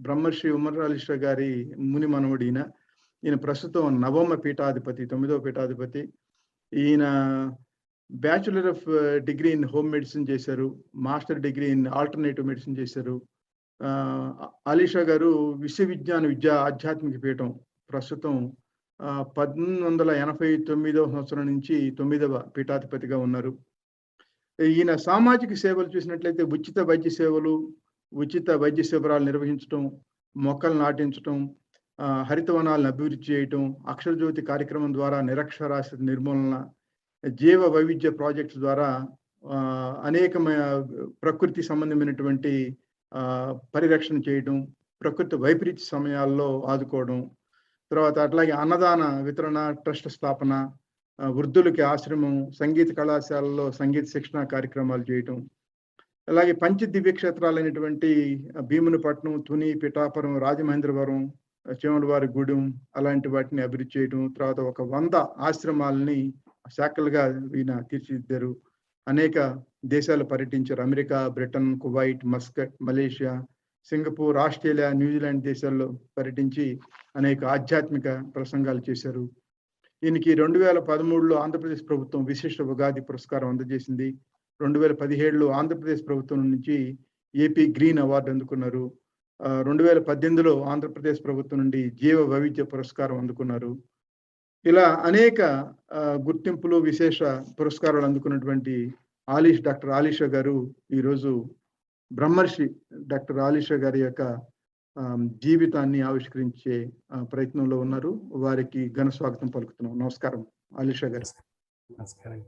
బ్రహ్మర్షి ఉమర్ అలీ షా గారి ముని మనవడు ఈయన. ఈయన ప్రస్తుతం 9వ పీఠాధిపతి, 9వ పీఠాధిపతి. ఈయన bachelor of degree in home medicine చేశారు. Master degree in alternative medicine చేశారు. అలీ షా గారు విశ్వవిజ్ఞాన విద్యా ఆధ్యాత్మిక పీఠం ప్రస్తుతం 1889వ సంవత్సరం నుంచి 9వ పీఠాధిపతిగా ఉన్నారు. ఈయన సామాజిక సేవలు చూసినట్లయితే ఉచిత వైద్య సేవలు, ఉచిత వైద్య శిబిరాలు నిర్వహించడం, మొక్కలు నాటించడం, హరితవనాలను అభివృద్ధి చేయటం, అక్షరజ్యోతి కార్యక్రమం ద్వారా నిరక్షరాస్యత నిర్మూలన, జీవ వైవిధ్య ప్రాజెక్ట్స్ ద్వారా అనేకమైన ప్రకృతి సంబంధమైనటువంటి పరిరక్షణ చేయడం, ప్రకృతి వైపరీత్య సమయాల్లో ఆదుకోవడం, తర్వాత అట్లాగే అన్నదాన వితరణ ట్రస్ట్ స్థాపన, వృద్ధులకి ఆశ్రమం, సంగీత కళాశాలలో సంగీత శిక్షణ కార్యక్రమాలు చేయటం, అలాగే పంచదివ్య క్షేత్రాలైనటువంటి భీమునిపట్నం, తుని, పిఠాపురం, రాజమహేంద్రవరం, చెమలవారి గూడెం అలాంటి వాటిని అభివృద్ధి చేయడం, తర్వాత ఒక 100 ఆశ్రమాలని శాఖలుగా ఈయన తీర్చిదిద్దారు. అనేక దేశాలు పర్యటించారు. America, Britain, Kuwait, Muscat, Malaysia, Singapore, Australia, New Zealand దేశాల్లో పర్యటించి అనేక ఆధ్యాత్మిక ప్రసంగాలు చేశారు. ఈయనకి 2013లో ఆంధ్రప్రదేశ్ ప్రభుత్వం విశిష్ట ఉగాది పురస్కారం అందజేసింది. 2017లో ఆంధ్రప్రదేశ్ ప్రభుత్వం నుంచి ఏపీ గ్రీన్ అవార్డు అందుకున్నారు. 2018లో ఆంధ్రప్రదేశ్ ప్రభుత్వం నుండి జీవ వైవిధ్య పురస్కారం అందుకున్నారు. ఇలా అనేక గుర్తింపులు, విశేష పురస్కారాలు అందుకున్నటువంటి డాక్టర్ అలీ షా గారు ఈరోజు బ్రహ్మర్షి డాక్టర్ అలీ షా గారి యొక్క జీవితాన్ని ఆవిష్కరించే ప్రయత్నంలో ఉన్నారు. వారికి ఘన స్వాగతం పలుకుతున్నాం. నమస్కారం అలీ షా గారు. నమస్కారం.